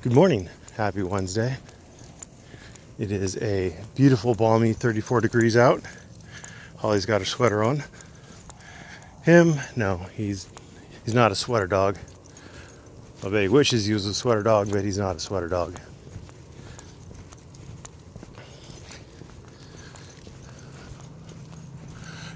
Good morning. Happy Wednesday. It is a beautiful, balmy 34 degrees out. Holly's got her sweater on. Him, no, he's not a sweater dog. I bet he wishes he was a sweater dog, but he's not a sweater dog.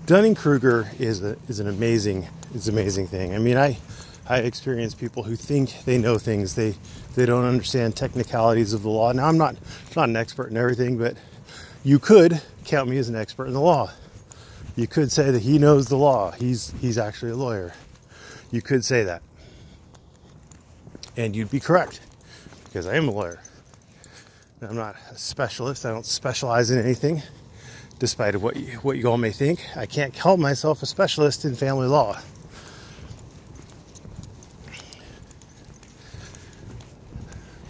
Dunning-Kruger is an amazing thing. I mean, I experience people who think they know things. They don't understand technicalities of the law. Now, I'm not an expert in everything, but you could count me as an expert in the law. You could say that he knows the law. He's actually a lawyer. You could say that. And you'd be correct, because I am a lawyer. I'm not a specialist. I don't specialize in anything, despite what you all may think. I can't call myself a specialist in family law.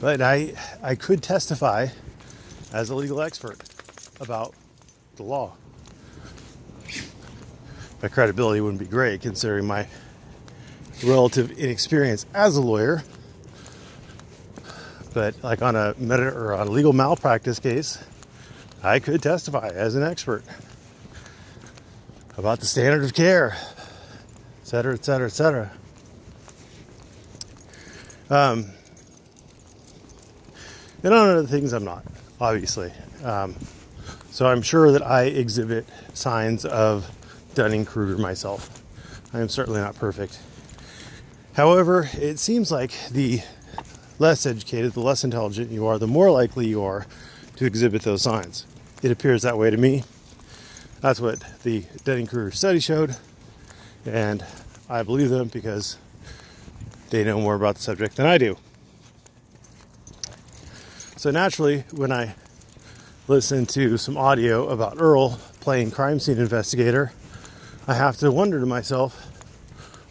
But I could testify as a legal expert about the law. My credibility wouldn't be great considering my relative inexperience as a lawyer. But like on a legal malpractice case, I could testify as an expert about the standard of care, et cetera, et cetera, et cetera. And on other things I'm not, obviously. So I'm sure that I exhibit signs of Dunning-Kruger myself. I am certainly not perfect. However, it seems like the less educated, the less intelligent you are, the more likely you are to exhibit those signs. It appears that way to me. That's what the Dunning-Kruger study showed, and I believe them because they know more about the subject than I do. So naturally, when I listen to some audio about Earl playing crime scene investigator, I have to wonder to myself,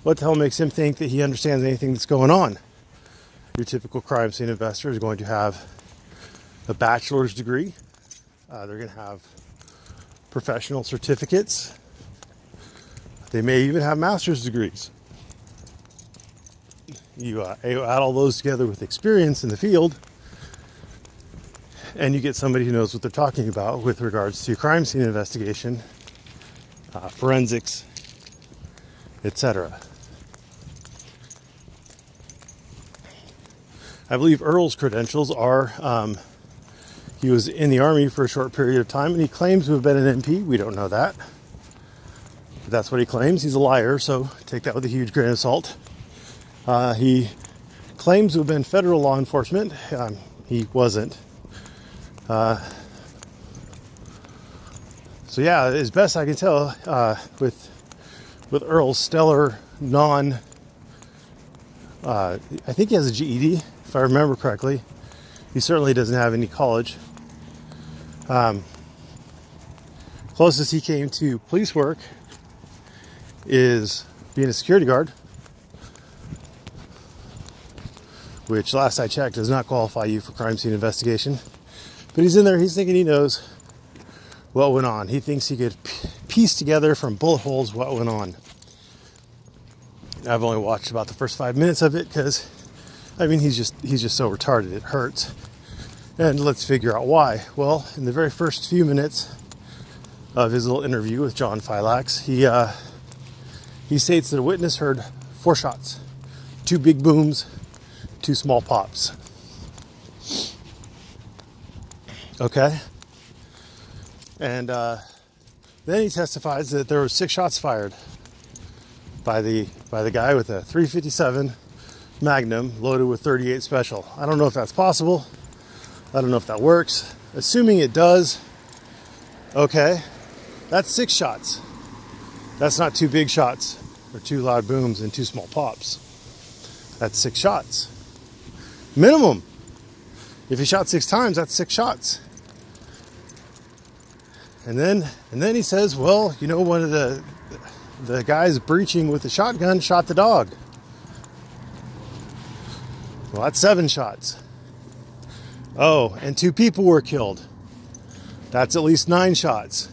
what the hell makes him think that he understands anything that's going on? Your typical crime scene investor is going to have a bachelor's degree. They're going to have professional certificates. They may even have master's degrees. You add all those together with experience in the field, and you get somebody who knows what they're talking about with regards to crime scene investigation, forensics, etc. I believe Earl's credentials are, he was in the Army for a short period of time, and he claims to have been an MP. We don't know that. But that's what he claims. He's a liar, so take that with a huge grain of salt. He claims to have been federal law enforcement. He wasn't. So yeah, as best I can tell, with Earl's stellar I think he has a GED, if I remember correctly. He certainly doesn't have any college. Closest he came to police work is being a security guard, which last I checked does not qualify you for crime scene investigation. But he's in there, he's thinking he knows what went on. He thinks he could piece together from bullet holes what went on. I've only watched about the first 5 minutes of it because, I mean, he's just so retarded, it hurts. And let's figure out why. Well, in the very first few minutes of his little interview with John Phylax, he states that a witness heard 4 shots, 2 big booms, 2 small pops. Okay, and then he testifies that there were 6 shots fired by the guy with a .357 Magnum loaded with .38 Special. I don't know if that's possible. I don't know if that works. Assuming it does, okay, that's 6 shots. That's not 2 big shots or 2 loud booms and 2 small pops. That's 6 shots minimum. If he shot 6 times, that's 6 shots. And then he says, well, you know, one of the guys breaching with the shotgun shot the dog. Well, that's 7 shots. Oh, and 2 people were killed. That's at least 9 shots.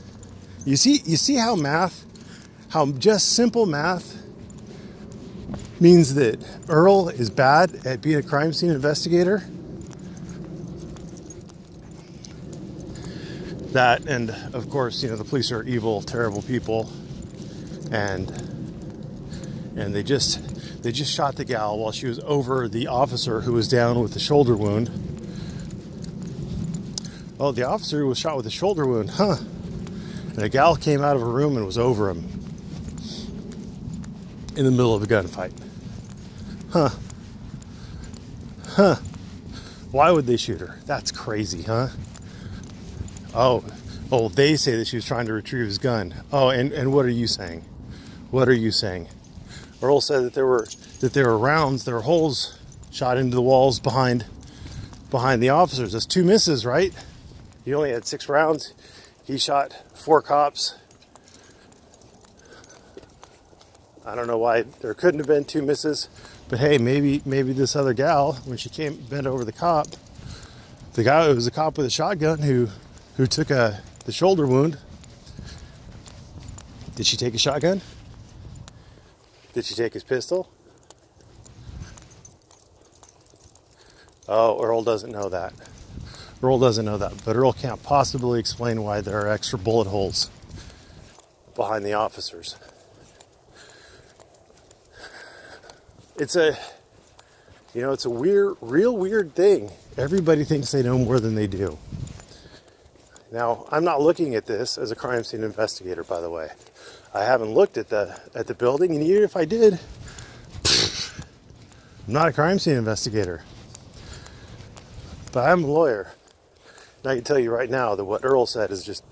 You see how just simple math means that Earl is bad at being a crime scene investigator? That, and of course, you know, the police are evil, terrible people, and they just shot the gal while she was over the officer who was down with the shoulder wound. Oh, the officer was shot with a shoulder wound, huh? And a gal came out of a room and was over him in the middle of a gunfight. Huh. Huh. Why would they shoot her? That's crazy, huh? Oh, they say that she was trying to retrieve his gun. Oh, and what are you saying? What are you saying? Earl said that there were rounds, there were holes shot into the walls behind the officers. That's 2 misses, right? He only had 6 rounds. He shot 4 cops. I don't know why there couldn't have been 2 misses, but hey, maybe this other gal, when she bent over the cop, it was a cop with a shotgun who took the shoulder wound. Did she take a shotgun? Did she take his pistol? Oh, Earl doesn't know that. Earl doesn't know that, but Earl can't possibly explain why there are extra bullet holes behind the officers. It's a real weird thing. Everybody thinks they know more than they do. Now, I'm not looking at this as a crime scene investigator, by the way. I haven't looked at the building, and even if I did, I'm not a crime scene investigator. But I'm a lawyer. And I can tell you right now that what Earl said is just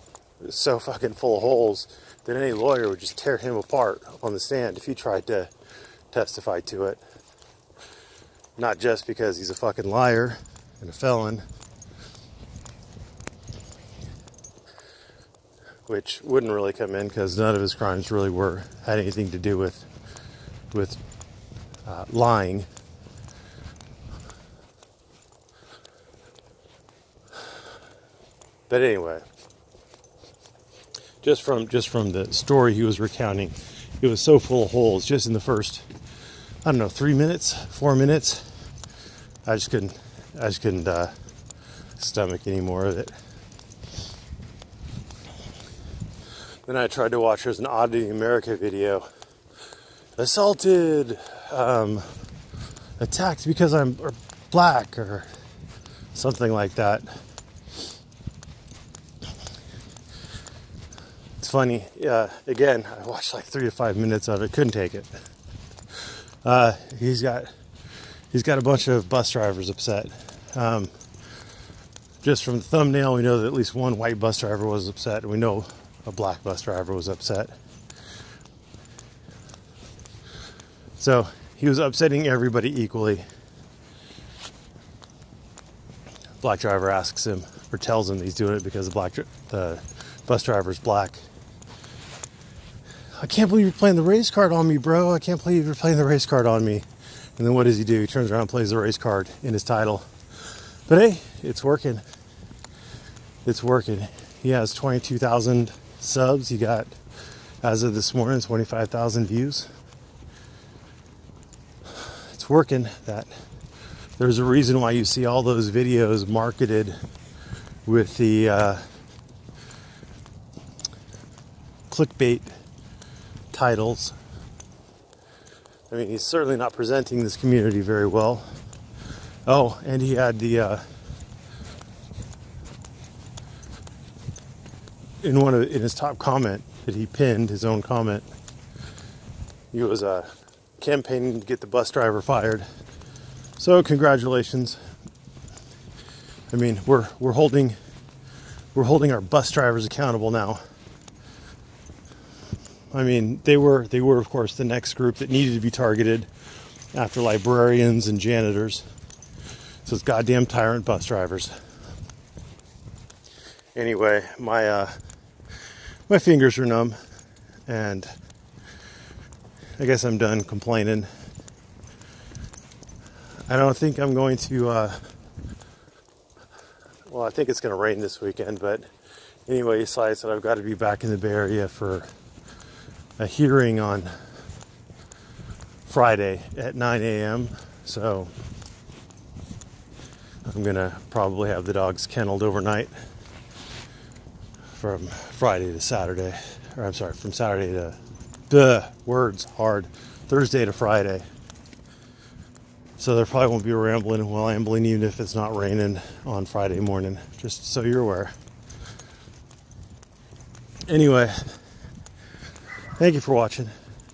so fucking full of holes that any lawyer would just tear him apart on the stand if he tried to testify to it. Not just because he's a fucking liar and a felon, which wouldn't really come in because none of his crimes really had anything to do with lying. But anyway, just from the story he was recounting, it was so full of holes just in the first, I don't know, 3 minutes, 4 minutes. I just couldn't stomach any more of it. Then I tried to watch, there's an Auditing America video. Assaulted, attacked because I'm black or something like that. It's funny. Again, I watched like 3 to 5 minutes of it. Couldn't take it. He's got a bunch of bus drivers upset. Just from the thumbnail, we know that at least one white bus driver was upset, and we know a black bus driver was upset. So he was upsetting everybody equally. Black driver asks him, or tells him he's doing it because the bus driver's black. I can't believe you're playing the race card on me, bro. I can't believe you're playing the race card on me. And then what does he do? He turns around and plays the race card in his title. But hey, it's working. It's working. He has 22,000 subs. He got, as of this morning, 25,000 views. It's working. There's a reason why you see all those videos marketed with the clickbait titles. I mean, he's certainly not presenting this community very well. Oh, and he had in his top comment that he pinned, his own comment, he was campaigning to get the bus driver fired. So congratulations. I mean, we're holding our bus drivers accountable now. I mean, they were of course the next group that needed to be targeted after librarians and janitors. So it's goddamn tyrant bus drivers. Anyway, my fingers are numb, and I guess I'm done complaining. I don't think I'm going to, well, I think it's going to rain this weekend, but anyway, besides that, I've got to be back in the Bay Area for a hearing on Friday at 9 a.m. So I'm going to probably have the dogs kenneled overnight. from Friday to Saturday, or I'm sorry, from Saturday to Thursday to Friday. So there probably won't be a Ramblin while Amblin, even if it's not raining on Friday morning, just so you're aware. Anyway, thank you for watching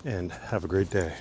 and have a great day.